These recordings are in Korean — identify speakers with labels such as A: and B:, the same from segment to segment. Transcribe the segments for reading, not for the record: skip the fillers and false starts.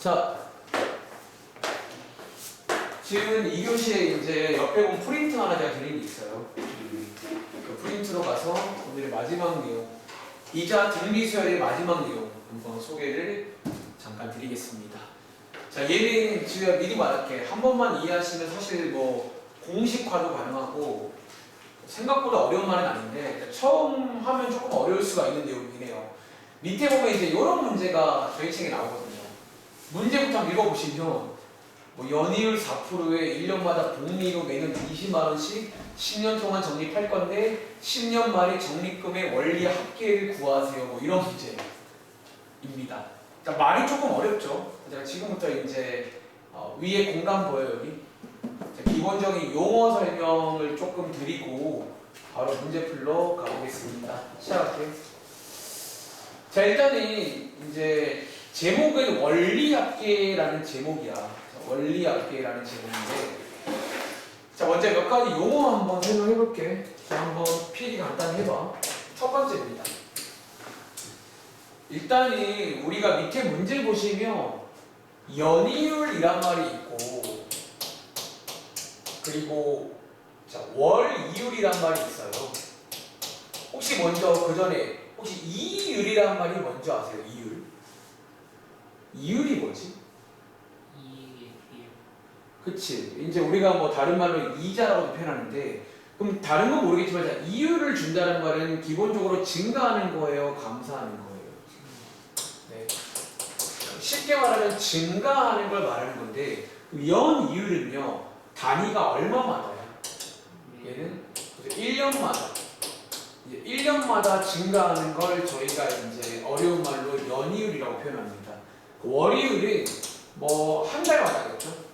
A: 자, 지금 2교시에 이제 옆에 보면 프린트 하나 제가 드린 게 있어요. 그 프린트로 가서 오늘의 마지막 내용, 이자 등비수열의 마지막 내용 한번 소개를 잠깐 드리겠습니다. 자, 얘는 지금 미리 말할게. 한 번만 이해하시면 사실 뭐 공식화도 가능하고 생각보다 어려운 말은 아닌데 처음 하면 조금 어려울 수가 있는 내용이긴 해요. 밑에 보면 이제 이런 문제가 저희 책에 나오거든요. 문제부터 한번 읽어보시면 뭐 연이율 4%에 1년마다 복리로 매년 20만원씩 10년 동안 적립할 건데 10년 말에 적립금의 원리 합계를 구하세요. 뭐 이런 문제입니다. 자, 말이 조금 어렵죠. 제가 지금부터 이제 위에 공간 보여요. 여기. 자, 기본적인 용어 설명을 조금 드리고 바로 문제 풀러 가보겠습니다. 시작할게요. 자, 일단은 이제 제목은 원리합계라는 제목이야. 원리합계라는 제목인데, 자, 먼저 몇 가지 용어 한번 설명해 볼게. 자, 한번 필기 간단히 해봐. 첫 번째입니다. 일단은 우리가 밑에 문제 보시면 연이율이란 말이 있고, 그리고 자, 월이율이란 말이 있어요. 혹시 먼저 그 전에 혹시 이율이란 말이 뭔지 아세요? 이율? 이율이 뭐지? 그치. 이제 우리가 뭐 다른 말로 이자라고도 표현하는데, 그럼 다른 건 모르겠지만, 자, 이율을 준다는 말은 기본적으로 증가하는 거예요? 감소하는 거예요? 네. 쉽게 말하면 증가하는 걸 말하는 건데, 연 이율은요, 단위가 얼마마다요? 얘는 1년마다. 1년마다 증가하는 걸 저희가 이제 어려운 말로 연이율이라고 표현합니다. 월이율은 뭐 한 달마다겠죠?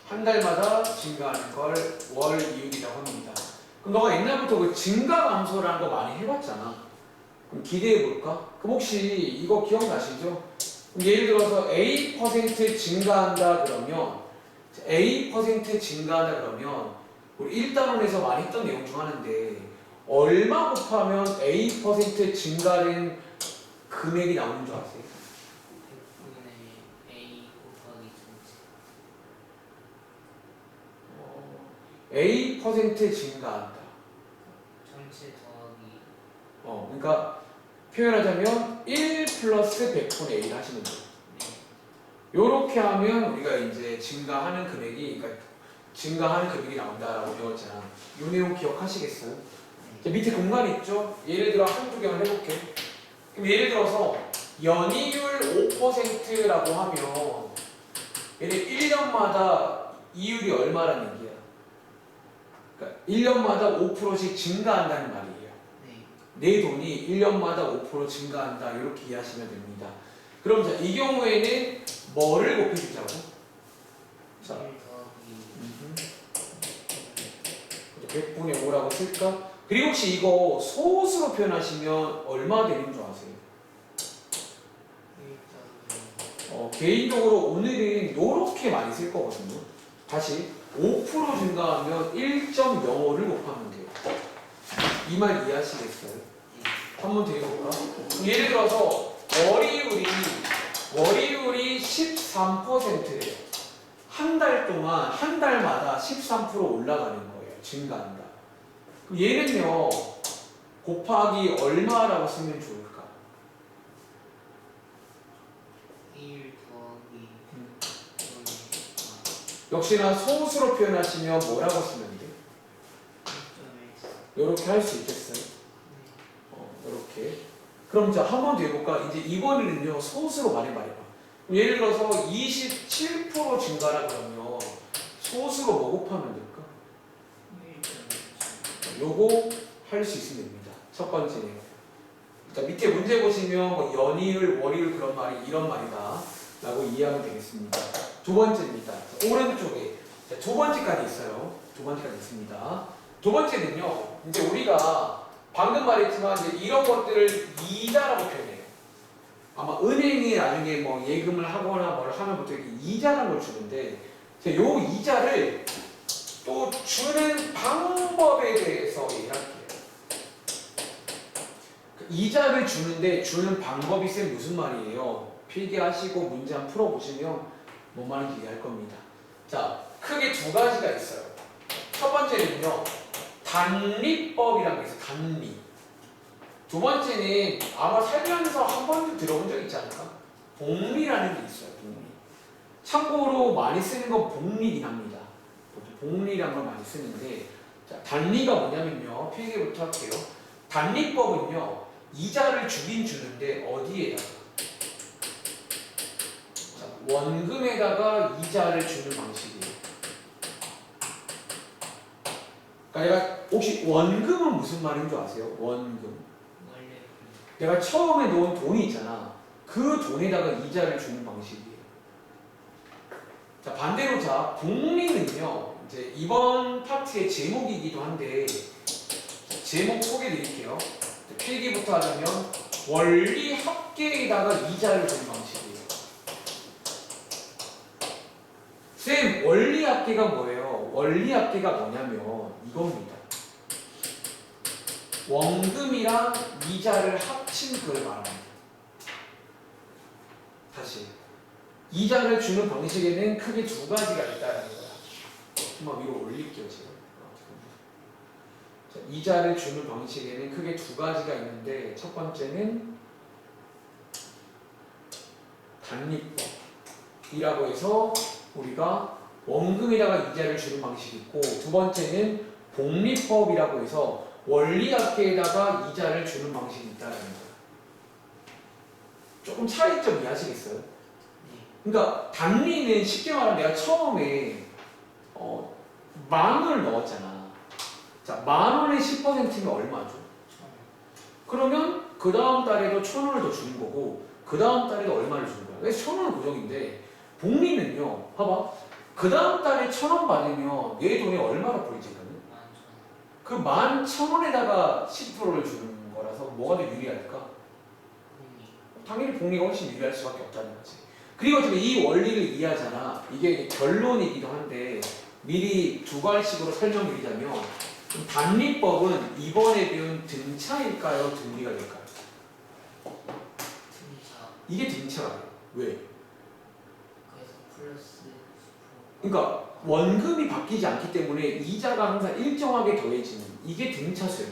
A: 한 달마다 증가하는 걸 월이율이라고 합니다. 그럼 너가 옛날부터 그 증가 감소라는 거 많이 해봤잖아. 그럼 기대해볼까? 그럼 혹시 이거 기억나시죠? 그럼 예를 들어서 A% 증가한다 그러면 A% 증가한다 그러면 우리 1단원에서 많이 했던 내용 중 하나인데 얼마 곱하면 A% 증가된 금액이 나오는 줄 아세요? A% 증가한다.
B: 전체 더하기.
A: 그러니까 표현하자면 1 플러스 100분의 1 하시면 돼요. 요렇게 하면 우리가 이제 증가하는 금액이, 그러니까 증가하는 금액이 나온다라고 배웠잖아. 요 내용 기억하시겠어요? 자, 밑에 공간 있죠? 예를 들어 한두 개만 해볼게. 그럼 예를 들어서 연이율 5%라고 하면 얘는 1년마다 이율이 얼마라는 얘기야? 그러니까 1년마다 5%씩 증가한다는 말이에요. 내 돈이 1년마다 5% 증가한다. 이렇게 이해하시면 됩니다. 그럼 자, 이 경우에는 뭐를 곱해주자고? 자, 100분의 5라고 쓸까? 그리고 혹시 이거 소수로 표현하시면 얼마 되는 줄 아세요? 개인적으로 오늘은 이렇게 많이 쓸 거거든요. 다시 5% 증가하면 1.05를 곱하면 돼요. 이 말 이해하시겠어요? 한번 더 해볼까? 예를 들어서 월이율이 13%예요. 한 달 동안 한 달마다 13% 올라가는 거예요. 증가한다. 그럼 얘는요 곱하기 얼마라고 쓰면 좋을까?
B: 1 더하기.
A: 역시나 소수로 표현하시면 뭐라고 쓰면 돼? 이렇게 할 수 있겠어요? 이렇게. 그럼 자, 한 번 더 해볼까? 이제 이번에는요 소수로 말해봐. 예를 들어서 27% 증가라 그러면 소수로 뭐 곱하면 될까? 요거 할 수 있으면 됩니다. 첫 번째네요. 자, 밑에 문제 보시면 뭐 연이율, 월이율 그런 말이 이런 말이다 라고 이해하면 되겠습니다. 두 번째입니다. 오른쪽에 자, 두 번째까지 있어요. 두 번째까지 있습니다. 두 번째는요, 이제 우리가 방금 말했지만 이제 이런 것들을 이자라고 표현해요. 아마 은행이 나중에 뭐 예금을 하거나 뭘 하면 보통 이렇게 이자라는 걸 주는데, 요 이자를 또 주는 방법에 대해서 얘기할게요. 이자를 주는데 주는 방법이 쌤 무슨 말이에요? 필기하시고 문제 한번 풀어보시면 뭔 말인지 이해할 겁니다. 자, 크게 두 가지가 있어요. 첫 번째는요, 단리법이라는 게 있어요. 단리. 두 번째는 아마 살면서 한 번도 들어본 적 있지 않을까? 복리라는 게 있어요. 복리. 참고로 많이 쓰는 건 복리긴 합니다. 복리라는 걸 많이 쓰는데, 자, 단리가 뭐냐면요, 필기부터 할게요. 단리법은요, 이자를 주긴 주는데 어디에다가? 자, 원금에다가 이자를 주는 방식이에요. 그러니까 내가 혹시 원금은 무슨 말인 줄 아세요? 원금.
B: 원래
A: 내가 처음에 놓은 돈이 있잖아. 그 돈에다가 이자를 주는 방식이에요. 자, 반대로 자, 복리는요, 이제 이번 파트의 제목이기도 한데, 제목 소개해 드릴게요. 필기부터 하자면, 원리 합계에다가 이자를 주는 방식이에요. 쌤, 원리 합계가 뭐예요? 원리 합계가 뭐냐면, 이겁니다. 원금이랑 이자를 합친 그걸 말합니다. 다시. 이자를 주는 방식에는 크게 두 가지가 있다는 거야. 한번 위로 올릴게요, 지금. 자, 이자를 주는 방식에는 크게 두 가지가 있는데, 첫 번째는 단리법이라고 해서 우리가 원금에다가 이자를 주는 방식이 있고, 두 번째는 복리법이라고 해서 원리합계에다가 이자를 주는 방식이 있다는 거야. 조금 차이점 이해하시겠어요? 그러니까 단리는 쉽게 말하면 내가 처음에 10,000원을 넣었잖아. 자, 10,000원에 10%면 얼마죠? 그러면 그 다음 달에도 1,000원을 더 주는 거고 그 다음 달에도 얼마를 주는 거야. 그래서 1,000원은 고정인데 복리는요, 봐봐. 그 다음 달에 1,000원 받으면 얘 돈이 얼마나 보이지는? 그 11,000원에다가 10%를 주는 거라서 뭐가 더 유리할까? 당연히 복리가 훨씬 유리할 수밖에 없다는 거지. 그리고 지금 이 원리를 이해하잖아. 이게 결론이기도 한데 미리 두 갈식으로 설명드리자면 단리법은 이번에 배운 등차일까요? 등비가 될까요?
B: 등차.
A: 이게 등차가 돼요. 왜?
B: 그래서 플러스 10%.
A: 그러니까 원금이 바뀌지 않기 때문에 이자가 항상 일정하게 더해지는 이게 등차수예요.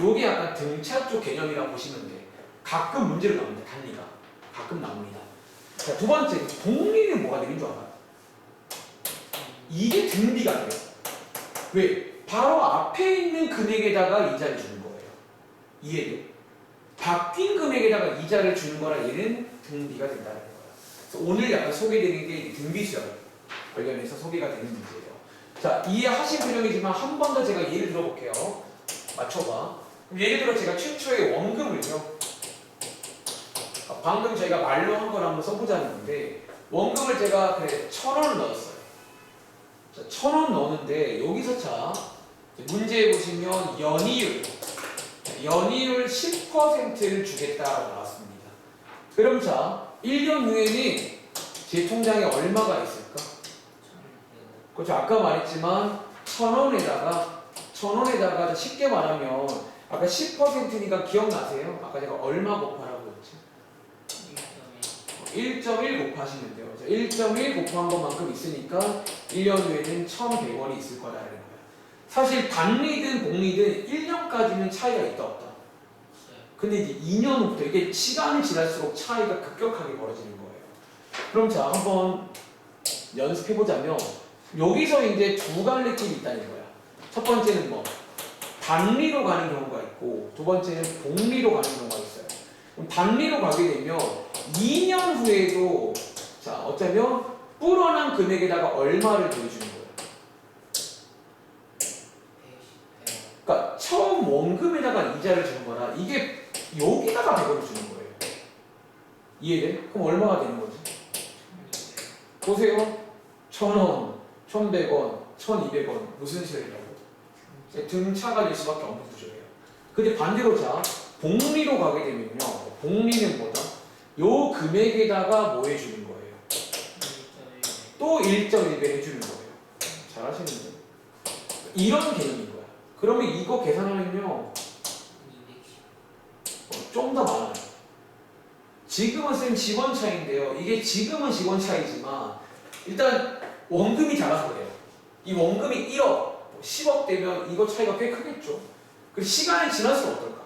A: 요게 약간 등차 쪽 개념이라고 보시면 돼. 가끔 문제로 나옵니다. 단리가. 가끔 나옵니다. 자, 두 번째, 복리는 뭐가 되는 줄 알아? 이게 등비가 돼요. 왜? 바로 앞에 있는 금액에다가 이자를 주는 거예요. 이해돼? 바뀐 금액에다가 이자를 주는 거라 얘는 등비가 된다는 거예요. 그래서 오늘 약간 소개되는 게 등비수열 관련해서 소개가 되는 문제예요. 자, 이해하신 분명이지만 한 번 더 제가 예를 들어볼게요. 맞춰봐. 예를 들어 제가 최초의 원금을요. 방금 저희가 말로 한 걸 한번 써보자는 건데 원금을 제가 그래 1,000원을 넣었어요. 자, 1,000원 넣었는데 여기서 자 문제에 보시면 연이율 10%를 주겠다라고 나왔습니다. 그럼 자 1년 후에는 제 통장에 얼마가 있을까? 그렇죠. 아까 말했지만 1,000원에다가 쉽게 말하면 아까 10%니까 기억나세요? 아까 제가 얼마 곱하라고 했지? 1.1 곱하시면 돼요. 1.1 곱한 것만큼 있으니까 1년 후에는 1,100원이 있을 거다라는 거야. 사실 단리든 복리든 1년까지는 차이가 있다 없다. 근데 이제 2년 후부터 이게 시간이 지날수록 차이가 급격하게 벌어지는 거예요. 그럼 자 한번 연습해보자면 여기서 이제 두 갈래 길이 있다는 거야. 첫 번째는 뭐 단리로 가는 경우가 있고 두 번째는 복리로 가는 경우가 있어요. 그럼 단리로 가게 되면 2년 후에도 자 어쩌면 불어난 금액에다가 얼마를 더해주는 거예요. 그러니까 처음 원금에다가 이자를 주는 거라 이게 여기다가 100원을 주는 거예요. 이해돼? 그럼 얼마가 되는 거지? 보세요. 1,000원, 1,100원, 1,200원 무슨 소리냐고? 등차가 될 수밖에 없는 구조예요. 근데 반대로 자 복리로 가게 되면요. 복리는 뭐다? 요 금액에다가 뭐 해주는 거예요? 또 1.1배 해주는 거예요. 잘하시는데? 이런 개념인 거야. 그러면 이거 계산하면요. 좀 더 많아요. 지금은 쌤 직원 차이인데요. 이게 지금은 직원 차이지만 일단 원금이 작아서 그래요. 이 원금이 1억, 10억 되면 이거 차이가 꽤 크겠죠. 그리고 시간이 지날수록 어떨까?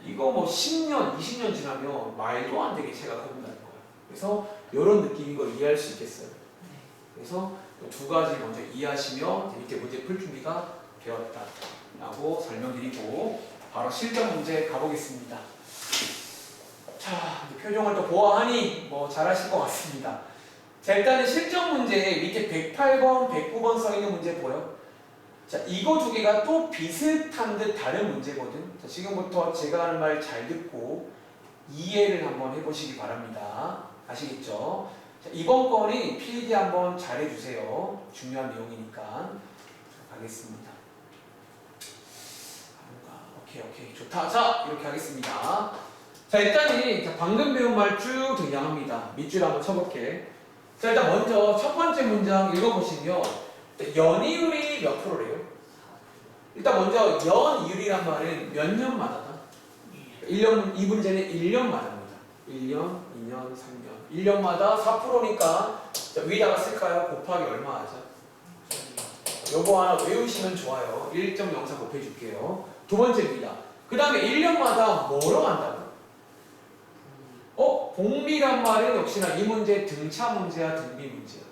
A: 이거 뭐 10년, 20년 지나면 말도 안 되게 차이가 커진다는 거예요. 그래서 이런 느낌인 거 이해할 수 있겠어요. 그래서 두 가지 먼저 이해하시면 밑에 문제 풀 준비가 되었다라고 설명드리고 바로 실전 문제 가보겠습니다. 자, 이제 표정을 또 보아하니 뭐 잘하실 것 같습니다. 자, 일단은 실전 문제 밑에 108번, 109번 써있는 문제 보여? 자, 이거 두 개가 또 비슷한 듯 다른 문제거든. 자, 지금부터 제가 하는 말 잘 듣고 이해를 한번 해보시기 바랍니다. 아시겠죠? 자, 이번 건이 필기 한번 잘 해주세요. 중요한 내용이니까. 자, 가겠습니다. 오케이, 좋다. 자, 이렇게 하겠습니다. 자, 일단은 방금 배운 말 쭉 등장합니다. 밑줄 한번 쳐볼게. 자, 일단 먼저 첫 번째 문장 읽어보시면 연이율이 몇 프로래요? 일단 먼저 연이율이란 말은 몇 년마다다? 1년, 이 문제는 1년마다입니다. 1년, 2년, 3년. 1년마다 4%니까 위에다가 쓸까요? 곱하기 얼마 하죠? 요거 하나 외우시면 좋아요. 1.04 곱해줄게요. 두 번째입니다. 그 다음에 1년마다 뭐로 한다고? 복리란 말은 역시나 이 문제 등차 문제야, 등비 문제야?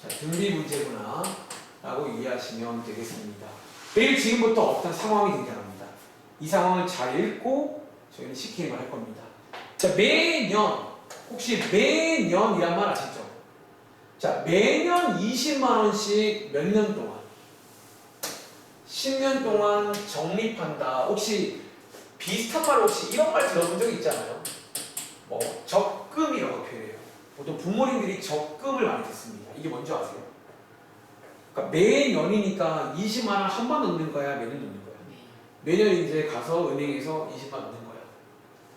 A: 자, 등비 문제구나 라고 이해하시면 되겠습니다. 그리고 지금부터 어떤 상황이 등장합니다. 이 상황을 잘 읽고 저희는 시키는 할 겁니다. 자, 매년, 혹시 매년이란 말 아시죠? 자, 매년 20만원씩 몇 년 동안? 10년 동안 적립한다. 혹시 비슷한 말 혹시 이런 말 들어본 적 있잖아요? 뭐 적금이라고 표현해요. 보통 부모님들이 적금을 많이 듣습니다. 이게 뭔지 아세요? 그러니까 매년이니까 20만 원 한 번 넣는 거야, 매년 넣는 거야? 매년 이제 가서 은행에서 20만 원 넣는 거야.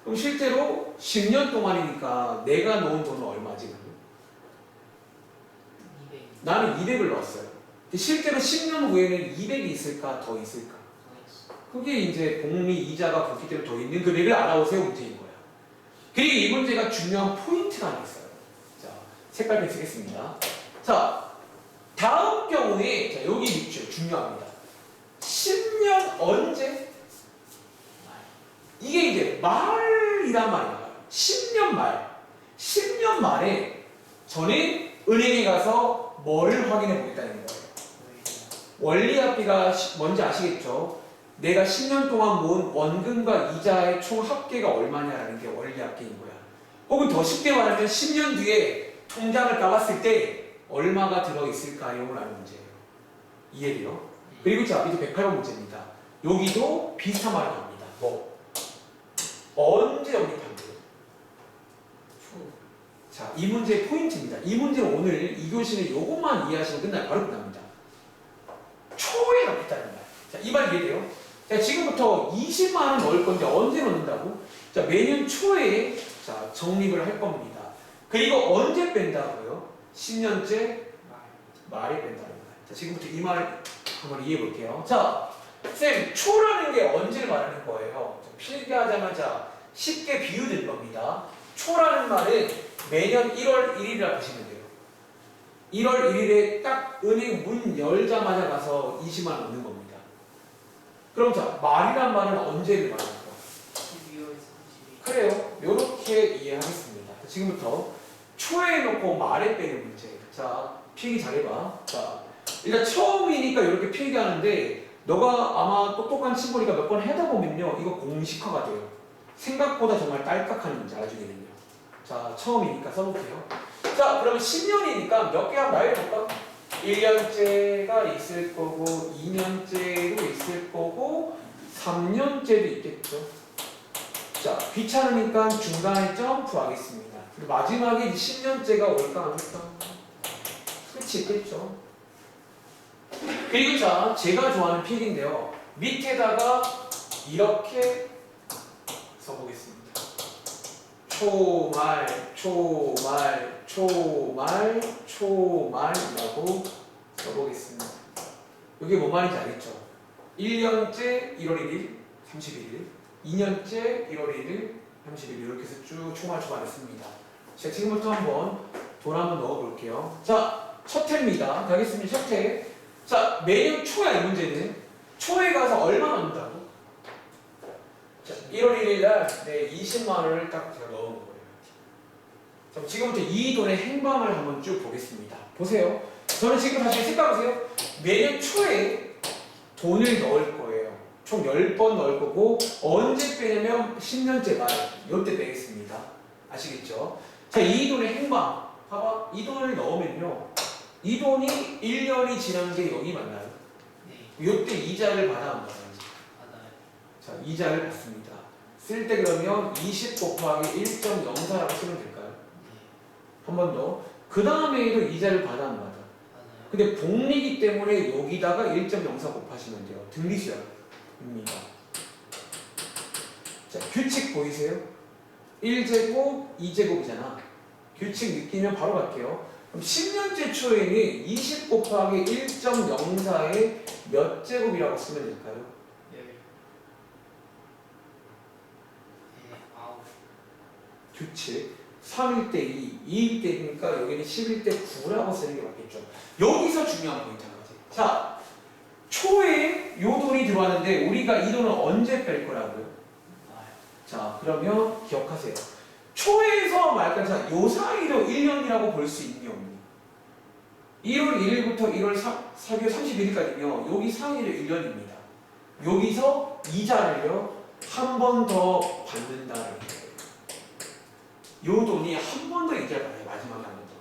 A: 그럼 실제로 10년 동안이니까 내가 넣은 돈은 얼마지?
B: 200.
A: 나는 200을 넣었어요. 근데 실제로 10년 후에는 200이 있을까, 더 있을까? 그게 이제 복리 이자가 붙기 때문에 더 있는 금액을 알아오세요 문제인 거야. 그리고 이 문제가 중요한 포인트가 하나 있어요. 자, 색깔펜 쓰겠습니다. 자, 다음 경우에 자, 여기 밑줄 중요합니다. 10년 언제? 이게 이제 말이란 말이야. 10년 말. 10년 말에 저는 은행에 가서 뭐를 확인해 보겠다는 거예요. 원리합비가 뭔지 아시겠죠? 내가 10년 동안 모은 원금과 이자의 총 합계가 얼마냐라는 게 원리합계인 거야. 혹은 더 쉽게 말하면 10년 뒤에 통장을 까봤을 때 얼마가 들어있을까요? 라는 문제예요. 이해돼요? 그리고 자, 밑에 108번 문제입니다. 여기도 비슷한 말이 나옵니다. 뭐? 언제 적립한대요? 자, 이 문제의 포인트입니다. 이 문제는 오늘 2교시는 이것만 이해하시면 바로 끝납니다. 초에 넣겠다는 말. 자, 이 말 이해돼요? 자, 지금부터 20만 원 넣을 건데 언제 넣는다고? 자, 매년 초에 자, 적립을 할 겁니다. 그리고 언제 뺀다고요? 10년째 말에 뺀다는 말. 자, 지금부터 이 말 한번 이해해 볼게요. 자, 쌤, 초라는 게 언제를 말하는 거예요? 필기하자마자 쉽게 비유될 겁니다. 초라는 말은 매년 1월 1일이라 보시면 돼요. 1월 1일에 딱 은행 문 열자마자 가서 20만 원 넣는 겁니다. 그럼 자, 말이란 말은 언제를 말하는 거야?
B: 12월 30일.
A: 그래요. 이렇게 이해하겠습니다. 지금부터 초에 놓고 말에 빼는 문제. 자, 필기 잘해봐. 자, 일단 처음이니까 이렇게 필기하는데 너가 아마 똑똑한 친구니까 몇 번 하다 보면요, 이거 공식화가 돼요. 생각보다 정말 딸깍한 문제 나중에는요. 자, 처음이니까 써볼게요. 자, 그러면 10년이니까 몇 개 한번 나열해볼까? 1년째가 있을 거고 2년째도 있을 거고 3년째도 있겠죠. 자, 귀찮으니까 중간에 점프하겠습니다. 그리고 마지막에 10년째가 올까 안 올까? 끝이 있겠죠. 그리고 자, 제가 좋아하는 필인데요. 밑에다가 이렇게 써보겠습니다. 초말, 초말, 초말, 초말이라고 써보겠습니다. 이게 뭔 말인지 알겠죠? 1년째 1월 1일, 31일, 2년째 1월 1일, 31일 이렇게 해서 쭉 총알 초반했습니다. 자, 지금부터 한번 돈 한번 넣어볼게요. 자, 첫 해입니다. 가겠습니다. 첫 해. 자, 매년 초야 이 문제는. 초에 가서 얼마 넣는다고? 자, 1월 1일 날 20만 원을 딱 제가 넣은 거예요. 자, 지금부터 이 돈의 행방을 한번 쭉 보겠습니다. 보세요. 저는 지금 다시 생각하세요. 매년 초에 돈을 넣을 거예요. 총 10번 넣을 거고 언제 빼냐면 10년째 말 이때 빼겠습니다. 아시겠죠? 자, 이 돈의 행방 봐봐. 이 돈을 넣으면요 이 돈이 1년이 지난 게 여기 맞나요?
B: 네.
A: 이때 이자를 받아 안 받아요?
B: 받아요.
A: 자, 이자를 받습니다. 쓸 때 그러면 20 곱하기 1.04라고 쓰면 될까요?
B: 네.
A: 한 번 더. 그 다음에도 이자를 받아 안 받아?
B: 받아요.
A: 근데 복리기 때문에 여기다가 1.04 곱하시면 돼요. 등리수열입니다. 자, 규칙 보이세요? 1제곱, 2제곱이잖아. 규칙 느끼면 바로 갈게요. 그럼 10년째 초에는 20 곱하기 1.04에 몇 제곱이라고 쓰면 될까요?
B: 네. 아홉.
A: 규칙 3일 때 2, 2일 때 2니까 여기는 11대 9라고 쓰는 게 맞겠죠. 여기서 중요한 포인트가 지. 자, 초에 요 돈이 들어왔는데 우리가 이 돈을 언제 뺄 거라고요? 자, 그러면 기억하세요. 초에서 말까 자, 요 사이로 1년이라고 볼 수 있니 없니? 1월 1일부터 1월 4일 31일까지요. 여기 사이로 1년입니다. 여기서 이자를요 한 번 더 받는다는 거예요. 요 돈이 한 번 더 이자를 받아요. 마지막에 한 번 더.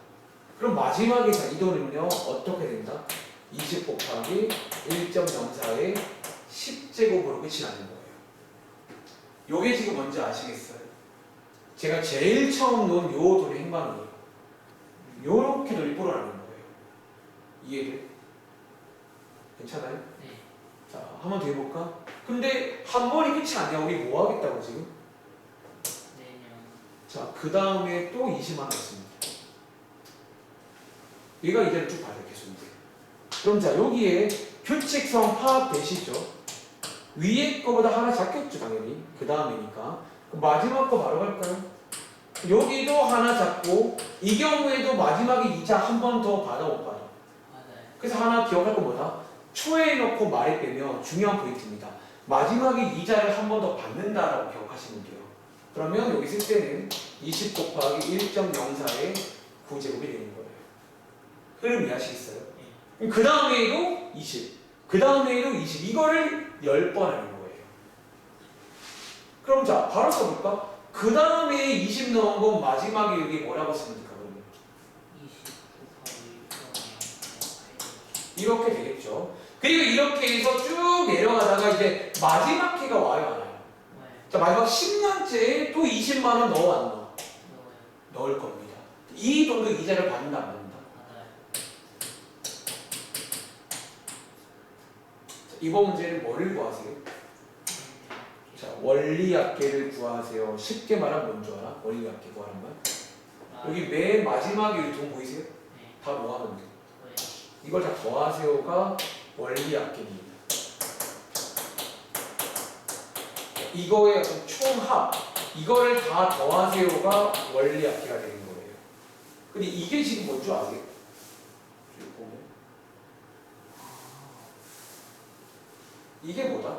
A: 그럼 마지막에 이 돈은요 어떻게 된다? 20 곱하기 1.04에 10제곱으로 끝이 나는 거예요. 요게 지금 뭔지 아시겠어요? 제가 제일 처음 놓은 요 돈의 행방이에요. 요렇게 돈이 불어나는 거예요. 이해돼? 괜찮아요?
B: 네.
A: 자, 한 번 더 해볼까? 근데 한 번이 끝이 아니야. 우리 뭐 하겠다고 지금?
B: 내년.
A: 자, 그 다음에 또 20만 원 있습니다. 얘가 이제는 쭉 봐요. 계속 이제. 그럼 자, 여기에 규칙성 파악되시죠? 위에 거보다 하나 작겠죠, 당연히. 그 다음이니까. 그럼 마지막 거 바로 갈까요? 여기도 하나 작고, 이 경우에도 마지막에 이자 한 번 더 받아 못 받아?
B: 받아요.
A: 그래서 하나 기억할 건 뭐다? 초에 넣고 말에 빼면 중요한 포인트입니다. 마지막에 이자를 한 번 더 받는다라고 기억하시면 돼요. 그러면 여기 쓸 때는 20 곱하기 1.04에 9제곱이 되는 거예요. 흐름 이해하시겠어요?
B: 네.
A: 그 다음에도 20, 그 다음에도 20, 이거를 10번 하는 거예요. 그럼 자, 바로 써볼까? 그 다음에 20 넣은 건 마지막에 여기 뭐라고 쓰면 될까, 그러면?
B: 20 곱하기 1.0.
A: 이렇게 되겠죠. 그리고 이렇게 해서 쭉 내려가다가 이제 마지막 해가 와요, 안 와요? 자, 마지막 10년째에 또 20만 원 넣어, 안 넣어?
B: 넣어요.
A: 넣을 겁니다. 이 돈도 이자를 받는다, 안 받는다?
B: 받아요.
A: 자, 이번 문제는 뭐를 구하세요? 자, 원리합계를 구하세요. 쉽게 말하면 뭔지 알아? 원리합계 구하는 말. 여기 맨 마지막에 이 돈 보이세요?
B: 네.
A: 다 모아놓으면 돼요.
B: 뭐예요?
A: 이걸 다 더하세요가 원리합계입니다. 이거의 어떤 총합, 이거를 다 더하세요가 원리합계가 되는 거예요. 근데 이게 지금 뭔지 아세요? 여기 보면 이게 뭐다?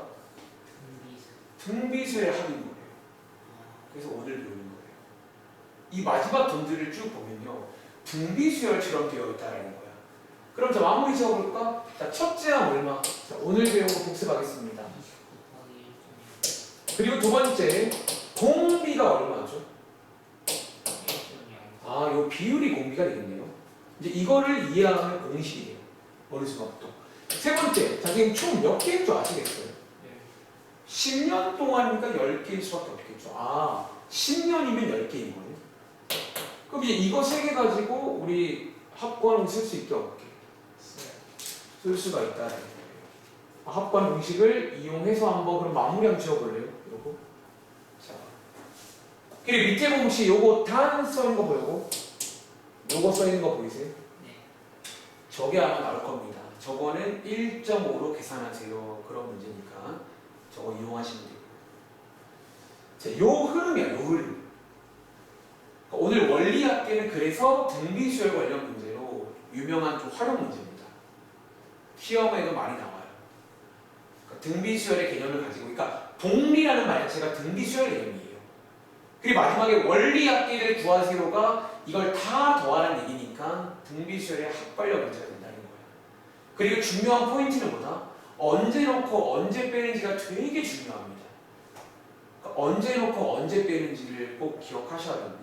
A: 등비수의 합인 거예요. 그래서 오늘 배우는 거예요. 이 마지막 돈들을 쭉 보면요, 등비수열처럼 되어 있다는 거야. 그럼 자, 마무리 지어볼까? 자, 첫째 항 얼마? 자, 오늘 배운 거 복습하겠습니다.
B: 20 곱하기
A: 그리고 두 번째, 공비가 얼마죠?
B: 1.0.
A: 아, 요 비율이 공비가 되겠네요. 이제 이거를 이해하면 공식이에요. 어느 순간부터. 세 번째, 자, 지금 총 몇 개인 줄 아시겠어요? 10년 동안이니까 10개일 수밖에 없겠죠. 아, 10년이면 10개인 거예요. 그럼 이제 이거 3개 가지고 우리 합권 쓸 수 있게 없게 쓸 수가 있다는 거예요. 합권 공식을 이용해서 한번 그럼 마무리 한번 지어볼래요? 요거. 자. 그리고 밑에 보면 혹시 요거 단 써있는 거 보이고 요거 써있는 거 보이세요?
B: 네.
A: 저게 아마 나올 겁니다. 저거는 1.5로 계산하세요. 그런 문제니까 저거 이용하시면 되고요. 자, 요 흐름이야, 요 흐름. 그러니까 오늘 원리학계는 그래서 등비수열 관련 문제로 유명한 좀 활용 문제입니다. 시험에도 많이 나와요. 그러니까 등비수열의 개념을 가지고, 그러니까 동리라는 말 자체가 등비수열 개념이에요. 그리고 마지막에 원리학계를 구하세요가 이걸 다 더하는 얘기니까 등비수열의 합발력 문제가 된다는 거예요. 그리고 중요한 포인트는 뭐다? 언제 넣고 언제 빼는지가 되게 중요합니다. 그러니까 언제 넣고 언제 빼는지를 꼭 기억하셔야 됩니다.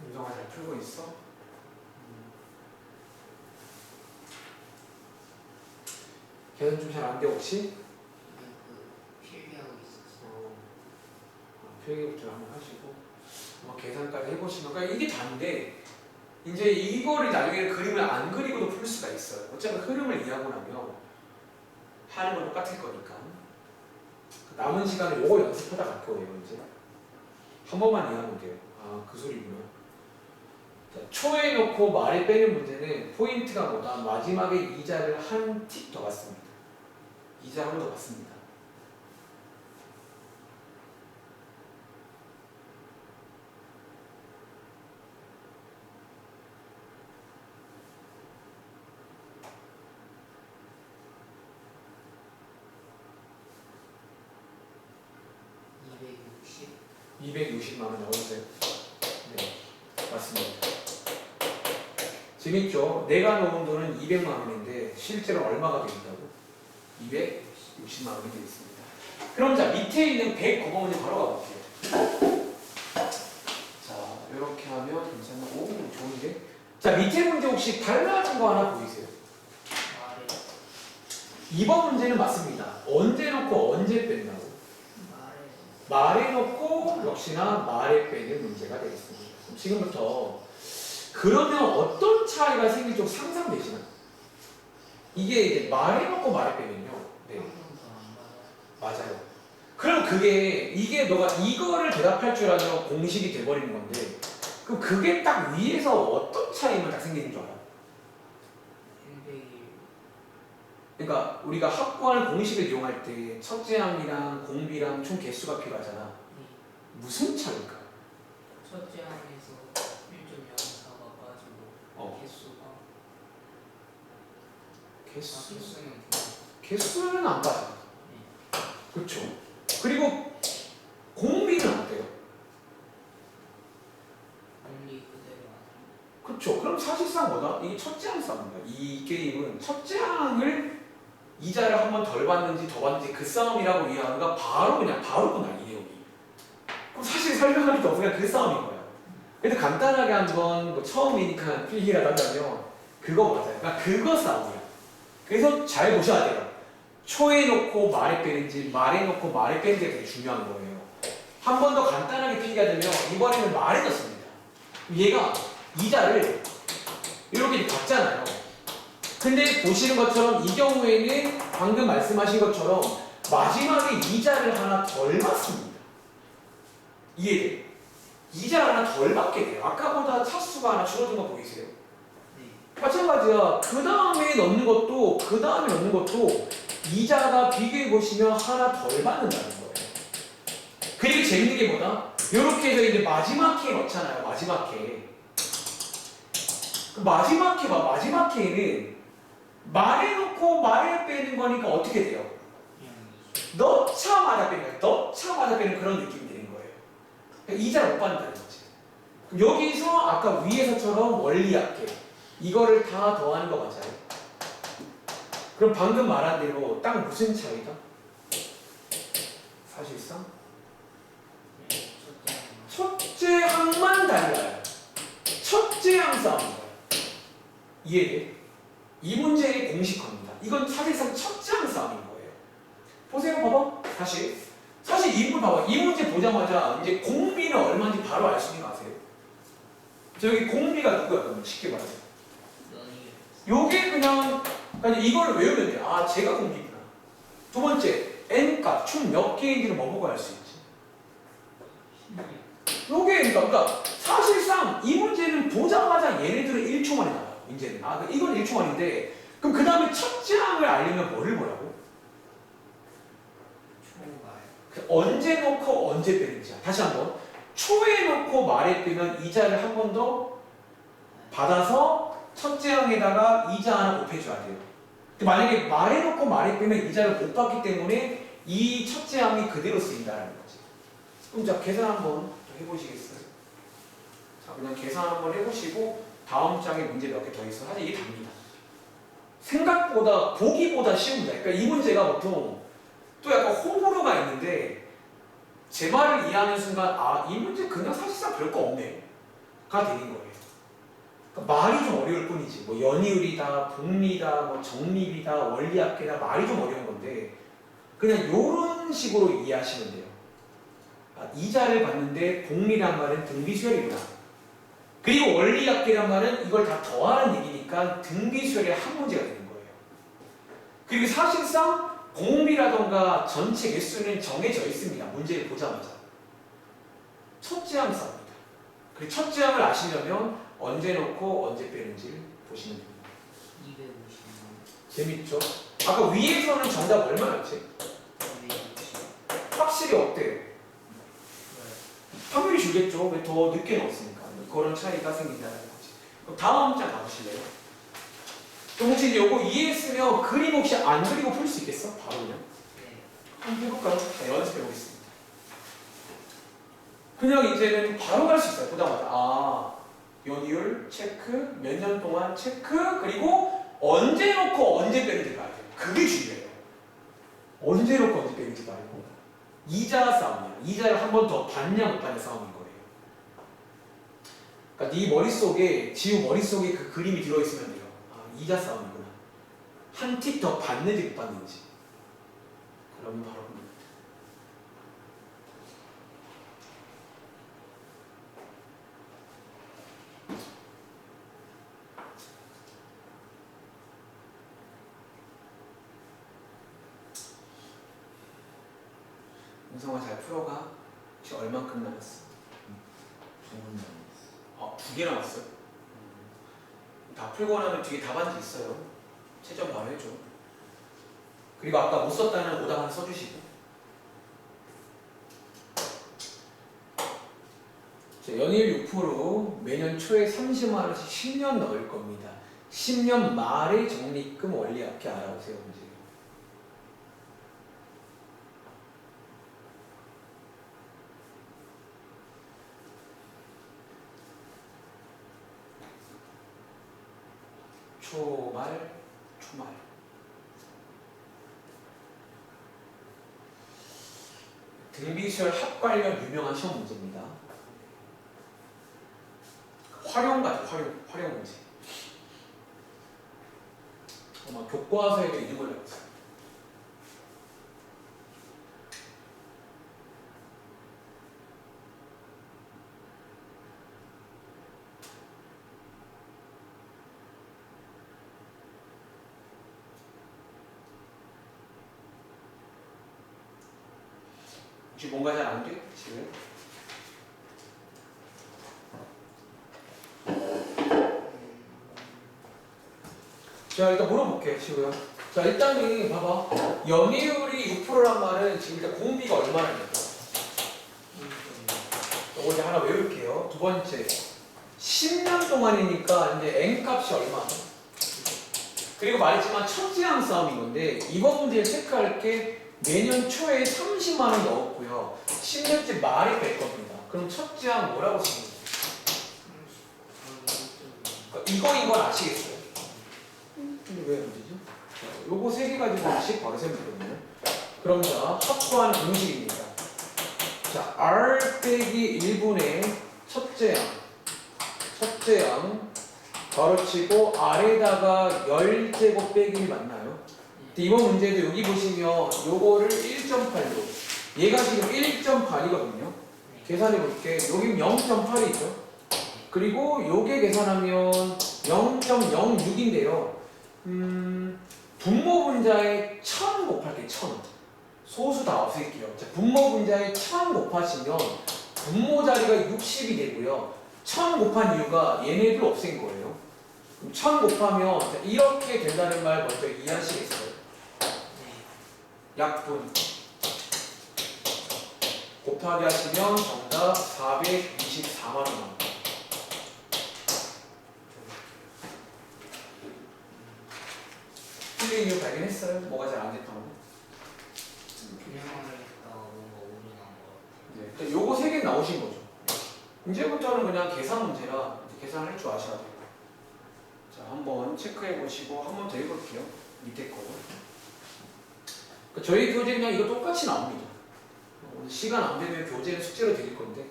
A: 윤정아 잘 풀고 있어? 계산 좀 잘 안 돼 혹시?
B: 필기하고 있었어.
A: 필기부터 한번 하시고 계산까지 해보시면 그러니까 이게 다인데 이제 이거를 나중에 그림을 안 그리고도 풀 수가 있어요. 어차피 흐름을 이해하고 나면 하는 건 똑같을 거니까 남은 시간에 요거 연습하다 갈 거예요. 이제 한 번만 이해하면 돼요. 아, 그 소리구나. 자, 초에 놓고 말에 빼는 문제는 포인트가 뭐다? 마지막에 이자를 한 틱 더 받습니다. 이자 한 번 더 받습니다.
B: $260.
A: 260만 원 넣어주세요. 네, 맞습니다. 재밌죠? 내가 넣은 돈은 200만 원인데 실제로 얼마가 되겠다고? 260만 원이 되겠습니다. 그럼 자 밑에 있는 109번 문제 바로 가볼게요. 자 이렇게 하면 괜찮고 좋은데. 자 밑에 문제 혹시 달라진 거 하나 보이세요?
B: 말에
A: 2번 문제는 맞습니다. 언제 넣고 언제 뺀다고? 말에 넣고 역시나 말에 빼는 문제가 되겠습니다. 그럼 지금부터 그러면 어떤 차이가 생길지 좀 상상되시나요? 이게 이제 말에 넣고 말에 빼면요. 네, 맞아요. 그럼 이게 너가 이거를 대답할 줄 알면 공식이 돼버리는 건데 그럼 그게 딱 위에서 어떤 차이만 딱 생기는 줄 알아요?
B: 101.
A: 그러니까 우리가 확보하는 공식을 이용할 때 첫째항이랑 공비랑 총 개수가 필요하잖아. 무슨 차이일까?
B: 첫째 항에서 1.04가 빠지고
A: 개수는 안 빠져. 그렇죠. 그리고 공비는 어때요?
B: 공리 그대로
A: 그렇죠. 그럼 사실상 뭐다? 이게 첫째항 싸움입니다. 이 게임은 첫째항을 이자를 한 번 덜 받는지 더 받는지 그 싸움이라고 이해하는가 바로 끝나 이 내용이. 그럼 사실 설명할 필요 없고 그냥 그 싸움인 거야. 근데 간단하게 한번 뭐 처음이니까 필기라도 한다면 그거 맞아요. 그러니까 그거 싸움이야. 그래서 잘 보셔야 돼요. 초에 놓고 말에 빼는지 말에 놓고 말에 빼는지가 되게 중요한 거예요. 한 번 더 간단하게 필기가 되면 이번에는 말에 넣습니다. 얘가 이자를 이렇게 받잖아요. 근데 보시는 것처럼 이 경우에는 방금 말씀하신 것처럼 마지막에 이자를 하나 덜 받습니다. 이해돼요? 이자를 하나 덜 받게 돼요. 아까보다 차수가 하나 줄어든 거 보이세요? 마찬가지야. 그 다음에 넣는 것도 이자가 비교해 보시면 하나 덜 받는다는 거예요. 그리고 재밌는 게 뭐다? 이렇게 해서 이제 마지막 K 넣잖아요. 마지막 K. 마지막 K는 말에 넣고 말에 빼는 거니까 어떻게 돼요? 넣자마자 빼는 그런 느낌이 되는 거예요. 그러니까 이자를 못 받는다는 거지. 여기서 아까 위에서처럼 원리학계 이거를 다 더하는 거 맞아요? 그럼 방금 말한 대로 딱 무슨 차이다? 사실상 첫째 항만 달라요. 첫째 항 싸움이에요. 이해돼? 이 문제의 공식화입니다. 이건 사실상 첫째 항 싸움인 거예요. 보세요, 봐봐. 다시. 사실 이 문제 봐봐. 이 문제 보자마자 이제 공비는 얼마인지 바로 알 수 있는 거 아세요? 저기 공비가 누구야? 그러면 쉽게 말해서. 요게 그냥 이걸 외우면 돼. 아, 제가 공비구나. 두 번째, n 값 총 몇 개인지를 뭐 보고 알 수 있지? 요게 그러니까 사실상 이 문제는 보자마자 얘네들은 1초 만에 나와요. 문제는. 아, 이건 1초 만인데 그럼 그 다음에 첫째 항을 알려면 뭐를 보라고?
B: 초말.
A: 언제 놓고 언제 빼는지야. 다시 한번. 초에 놓고 말에 빼면 이자를 한 번 더 받아서 첫째 항에다가 이자 하나 곱해줘야 돼요. 근데 만약에 말에 놓고 말에 빼면 이자를 못 받기 때문에 이 첫째 항이 그대로 쓰인다는 거지. 그럼 자, 계산 한번 해보시겠어요? 자, 그냥 계산 한번 해보시고 다음 장에 문제 몇 개 더 있어. 사실 이게 답니다. 생각보다 보기보다 쉬웁니다. 그러니까 이 문제가 보통 또 약간 호불호가 있는데 제 말을 이해하는 순간 아, 이 문제 그냥 사실상 별거 없네 가 되는 거예요. 그러니까 말이 좀 어려울 뿐이지 뭐 연이율이다, 복리다, 뭐 정립이다, 원리합계다 말이 좀 어려운 건데 그냥 이런 식으로 이해하시면 돼요. 아, 이자를 받는데 복리란 말은 등비수열이구나. 그리고 원리합계란 말은 이걸 다 더하는 얘기니까 등비수열의 한 문제가 되는 거예요. 그리고 사실상 공비라던가 전체 개수는 정해져 있습니다. 문제를 보자마자. 첫째 항 싸움입니다. 그리고 첫째 항을 아시려면 언제 넣고 언제 빼는지를 보시면 됩니다.
B: 250만.
A: 재밌죠? 아까 위에서는 정답 얼마였지?
B: 250.
A: 확실히 어때요? 확률이 줄겠죠? 왜 더 늦게 넣었으니까. 그런 차이가 생긴다는 거지. 그럼 다음 장 가보실래요? 그럼 혹시 이제 요거 이해했으면 그림 혹시 안 그리고 풀 수 있겠어? 바로 그냥.
B: 네.
A: 한번 해볼까요? 자, 연습해 보겠습니다. 그냥 이제는 바로 갈 수 있어요. 보자마자. 아, 연이율 체크, 몇 년 동안 체크, 그리고 언제 놓고 언제 빼는지 봐야 돼요. 그게 중요해요. 언제 놓고 언제 빼는지 말고. 이자 싸움이야. 이자를 한 번 더 받냐 못 받냐 싸움인 거예요. 그러니까 네 머릿속에, 지우 머릿속에 그 그림이 들어있으면 돼요. 아, 이자 싸움이구나. 한 틱 더 받는지 못 받는지. 그러면 바로 봅니다. 은성아 잘 풀어가. 혹시 얼만큼 남았어?
C: 2분 남았어.
A: 아, 2개 남았어요? 다 풀고 나면 뒤에 답안지 있어요. 채점 바로 해줘. 그리고 아까 못 썼다는 오답 하나 써주시고. 자, 연이율 6% 매년 초에 30만 원씩 10년 넣을 겁니다. 10년 말에 적립금 원리합계 알아보세요. 문제. 초말. 등비수열 합 관련 유명한 시험 문제입니다. 활용 같아, 활용 문제. 아마 교과서에도 있는 걸로 알고 있어요. 혹시 뭔가 잘 안 돼? 지금? 자, 일단 물어볼게요, 지금. 자, 일단은 봐봐. 연이율이 6%란 말은 지금 일단 공비가 얼마나 될까? 이거 이제 하나 외울게요. 두 번째, 10년 동안이니까 이제 N값이 얼마나? 그리고 말했지만 첫째 항 싸움인 건데 이번 문제에 체크할 게 매년 초에 30만 원 넣었고요. 10년째 말이 뺄 겁니다. 그럼 첫째 항 뭐라고 쓰는 거예요? 이건 아시겠어요? 근데 왜 안 되죠? 요거 세 개 가지고 하나씩 바로 세면 되거든요. 그럼 자, 합포하는 공식입니다. 자, r 빼기 1분의 첫째 양 괄호치고 r에다가 10제곱 빼기 1 맞나요? 근데 이번 문제도 여기 보시면 요거를 1.8로 얘가 지금 1.8이거든요. 계산해 볼게. 여기 0.8이죠. 그리고 요게 계산하면 0.06인데요. 분모 분자에 1000 곱할게 1000. 소수 다 없앨게요. 자, 분모 분자에 1000 곱하시면 분모 자리가 60이 되고요. 1000 곱한 이유가 얘네들 없앤 거예요. 그럼 1000 곱하면 자, 이렇게 된다는 말 먼저 이해하시겠어요? 약분 곱하기 하시면 정답 424만 원 나옵니다. 틀린 이유 발견했어요? 뭐가 잘 안 됐다고?
B: 균형을 했다가 뭔가 오류 나온 것
A: 네. 요거 3개 나오신 거죠. 이제부터는 그냥 계산 문제라 이제 계산을 할 줄 아셔야 돼요. 자, 한번 체크해 보시고 한 번 더 해볼게요. 밑에 거. 그러니까 저희 교재 그냥 이거 똑같이 나옵니다. 오늘 시간 안 되면 교재는 숙제로 드릴 건데.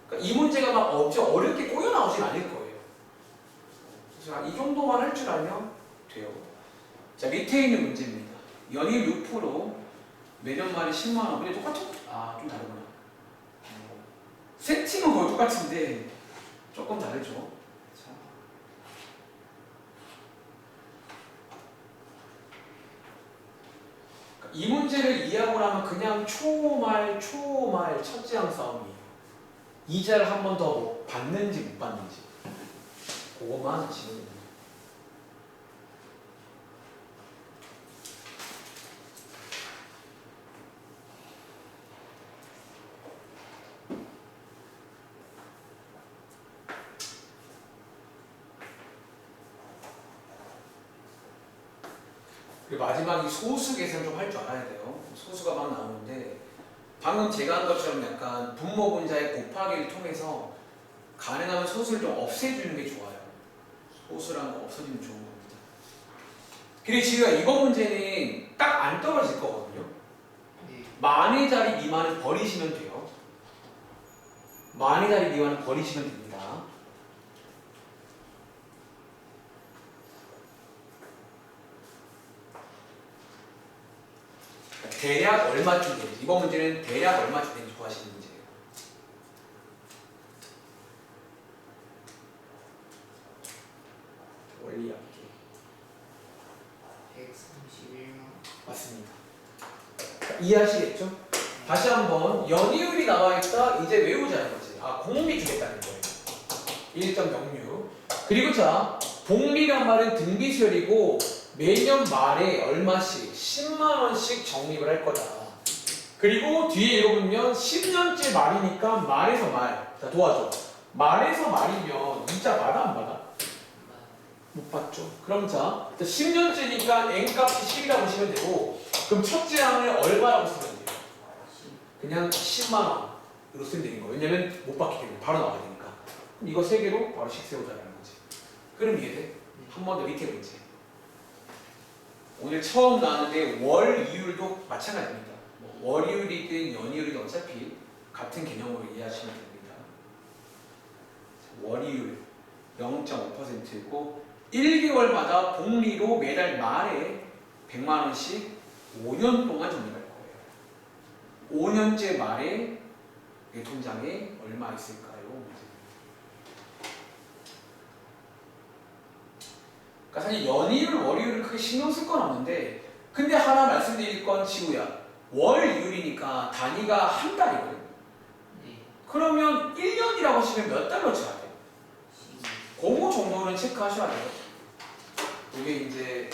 A: 그러니까 이 문제가 막 어렵게 꼬여 나오진 않을 거예요. 그래서 이 정도만 할 줄 알면 돼요. 자, 밑에 있는 문제입니다. 연이율 6% 매년 말에 10만 원. 근데 똑같죠? 아, 좀 다르구나. 세팅은 거의 똑같은데 조금 다르죠. 자. 이 문제를 이해하고 나면 그냥 초말 첫째 양 싸움이에요. 이자를 한 번 더 받는지 못 받는지 그것만 아시면 됩니다. 그리고 마지막 이 소수 계산 좀 할 줄 알아야 돼요. 소수가 막 나오는데 방금 제가 한 것처럼 약간 분모 분자의 곱하기를 통해서 가능하면 소수를 좀 없애주는 게 좋아요. 소수라는 거 없어지면 좋은 겁니다. 그리고 지금 이번 문제는 딱 안 떨어질 거거든요. 만의 자리 미만은 버리시면 돼요. 만의 자리 미만은 버리시면 됩니다. 대략 얼마쯤 되는지, 이번 문제는 대략 얼마쯤 되는지 구하시는 문제예요. 원리합계
B: 131만.
A: 맞습니다. 자, 이해하시겠죠? 다시 한번 연이율이 나와있다. 이제 외우자는 거지. 아, 공리 주겠다는 거예요. 1.06. 그리고 자, 복리란 말은 등비수열이고 매년 말에 얼마씩 10만 원씩 적립을 할 거다. 그리고 뒤에 읽어보면 10년째 말이니까 말에서 말. 자, 도와줘. 말에서 말이면 이자 받아 안 받아? 못 받죠. 그럼 자, 10년째니까 n값이 10이라고 보시면 되고 그럼 첫째 항을 얼마라고 쓰면 돼요? 그냥 10만 원으로 쓰면 되는 거예요. 왜냐면 못 받기 때문에 바로 나와야 되니까. 그럼 이거 3개로 바로 식 세우자라는 거지. 그럼 이해돼? 한 번 더 밑에 문제. 오늘 처음 나왔는데 월 이율도 마찬가지입니다. 뭐 월이율이든 연이율이든 어차피 같은 개념으로 이해하시면 됩니다. 월이율 0.5%고 1개월마다 복리로 매달 말에 100만 원씩 5년 동안 적립할 거예요. 5년째 말에 내 통장에 얼마 있을까요? 그러니까 사실 연이율, 월이율을 크게 신경 쓸 건 없는데 근데 하나 말씀드릴 건 지우야. 월이율이니까 단위가 한 달이거든.
B: 네.
A: 그러면 1년이라고 하시면 몇 달로 쳐야 돼? 그거 정도는 체크하셔야 돼요. 이게 이제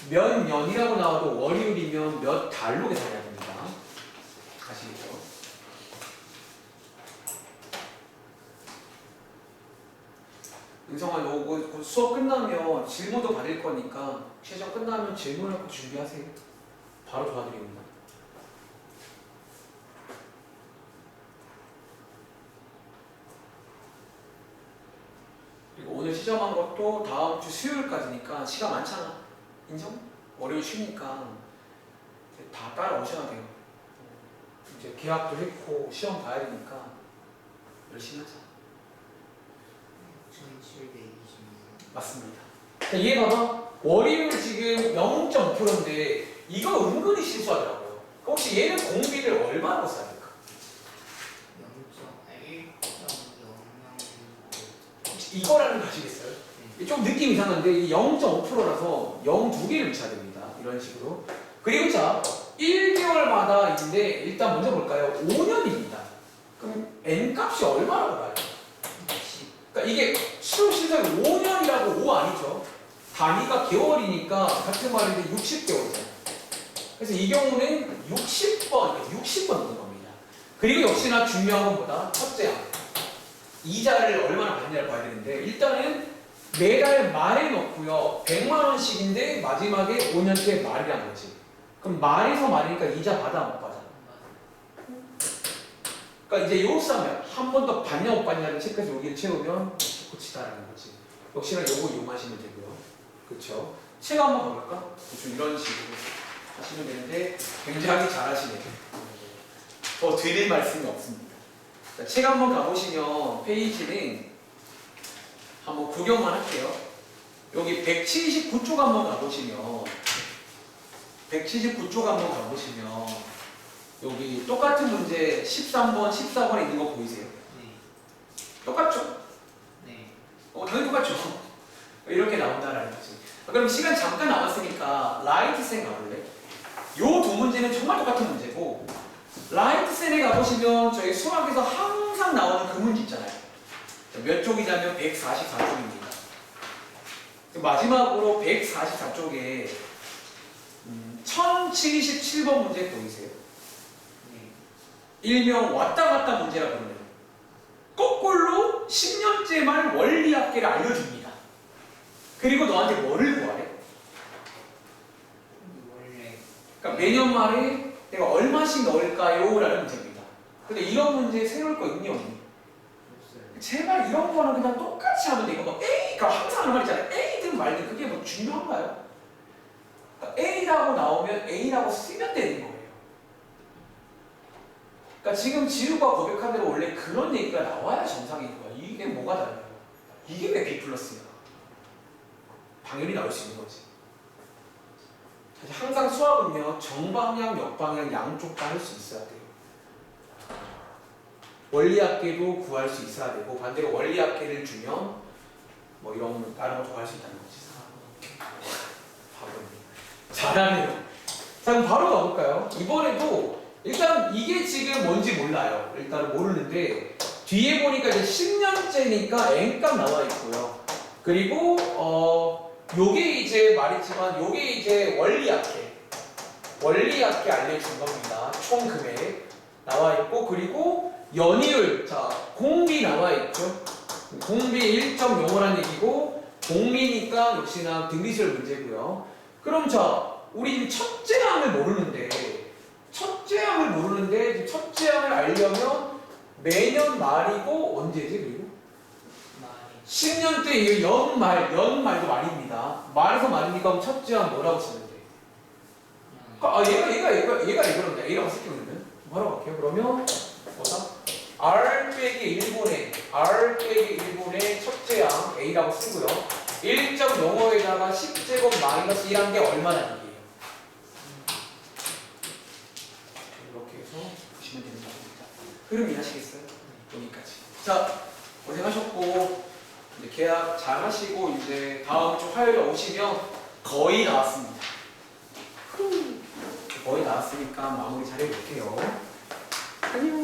A: 몇 년이라고 나와도 월이율이면 몇 달로 계산해야 됩니다. 아시겠죠? 은성아, 요거 수업 끝나면 질문도 받을 거니까 최종 끝나면 질문을 꼭 준비하세요. 바로 도와드립니다. 그리고 오늘 시험한 것도 다음 주 수요일까지니까 시간 많잖아. 인정? 월요일 쉬니까 다 따라오셔야 돼요. 이제 계약도 했고 시험 봐야 되니까 열심히 하자.
B: 1720만.
A: 맞습니다. 자, 얘 봐봐. 월요일 지금 0.5%인데 이거 은근히 실수하더라고요. 혹시 얘는 공비를 얼마로 써야 될까?
B: 1.0.
A: 혹시 이거라는 거 아시겠어요? 좀 느낌 이상한데 이 0.5%라서 0 두 개를 붙여야 됩니다. 이런 식으로. 그리고 자 1개월마다 인데 일단 먼저 볼까요? 5년입니다. 그럼 n 값이 얼마라고 봐요?
B: 10.
A: 그러니까 이게 수요 시설이 5년이라고 5 아니죠? 단위가 개월이니까 같은 말인데 60개월이잖아요. 그래서 이 경우는 60번, 60번 넣는 겁니다. 그리고 역시나 중요한 건 뭐다? 첫째 항. 이자를 얼마나 받느냐를 봐야 되는데 일단은 매달 말에 넣고요. 100만 원씩인데 마지막에 5년째 말이란 거지. 그럼 말에서 말이니까 이자 받아 못 받아? 그러니까 이제 요 싸면 한 번 더 받냐 못 받냐를 체크해서 여기를 채우면 고치다라는 거지. 역시나 요거 이용하시면 되고요. 그렇죠? 책 한번 가볼까? 대충 이런 식으로 하시면 되는데 굉장히 잘하시네요. 더 드릴 말씀이 없습니다. 자, 책 한번 가보시면 페이지는 한번 구경만 할게요. 여기 179쪽 한번 가보시면 179쪽 한번 가보시면 여기 똑같은 문제 13번, 14번에 있는 거 보이세요?
B: 네.
A: 똑같죠?
B: 네.
A: 당연히 똑같죠? 이렇게 나온다라는 거지. 그럼 시간 잠깐 남았으니까 라이트 쌤 가볼래? 요 두 문제는 정말 똑같은 문제고 라이트 쌤에 가보시면 저희 수학에서 항상 나오는 그 문제 있잖아요. 몇 쪽이냐면 144쪽입니다. 마지막으로 144쪽에 1077번 문제 보이세요?
B: 네.
A: 일명 왔다 갔다 문제라 부르는 거꾸로 10년째 말 원리학계를 알려줍니다. 그리고 너한테 뭐를 구하래?
B: 원래.
A: 그러니까 매년 말에 내가 얼마씩 넣을까요? 라는 문제입니다. 근데 이런 문제 세울 거 있니 없니?
B: 없어요.
A: 제발 이런 거는 그냥 똑같이 하면 돼. 이거 뭐 A가 항상 하는 말 있잖아요. A든 말든 그게 뭐 중요한가요? 그러니까 A라고 나오면 A라고 쓰면 되는 거예요. 그러니까 지금 지우가 고백한 대로 원래 그런 얘기가 나와야 정상인 거야. 이게 뭐가 달라요? 이게 왜 B 플러스야? 당연히 나올 수 있는 거지. 사실 항상 수학은요, 정방향, 역방향 양쪽 다 할 수 있어야 돼요. 원리학계도 구할 수 있어야 되고, 반대로 원리학계를 주면, 뭐 이런, 다른 것도 구할 수 있다는 거지. 바보네. 잘하네요. 자, 그럼 바로 가볼까요? 이번에도, 일단 이게 지금 뭔지 몰라요. 일단은 모르는데, 뒤에 보니까 이제 10년째니까 N값 나와 있고요. 그리고, 요게 이제 말했지만 요게 이제 원리학계 알려준 겁니다. 총 금액 나와 있고 그리고 연이율 자 공비 나와 있죠. 공비 1.05라는 얘기고 공비니까 역시나 등비수열 문제고요. 그럼 자 우리 첫째 항을 모르는데 첫째 항을 알려면 매년 말이고 언제지 그리고? 10년 때 이게 연말도 말입니다. 말에서 말이니까 그럼 첫째 항 뭐라고 쓰면 돼? 얘가 이거랍니다. A라고 쓸게 그러면 뭐라고 할게요? 그러면 뭐다? R 빼기 1분의 첫째 항 A라고 쓰고요. 1.05에다가 10제곱 마이너스 1한 게 얼마나 얘기예요? 이렇게 해서 보시면 되는 겁니다. 흐름 이해하시겠어요? 여기까지. 자, 고생하셨고 이제 계약 잘 하시고 이제 다음 주 화요일에 오시면 거의 나왔습니다. 거의 나왔으니까 마무리 잘 해볼게요. 안녕.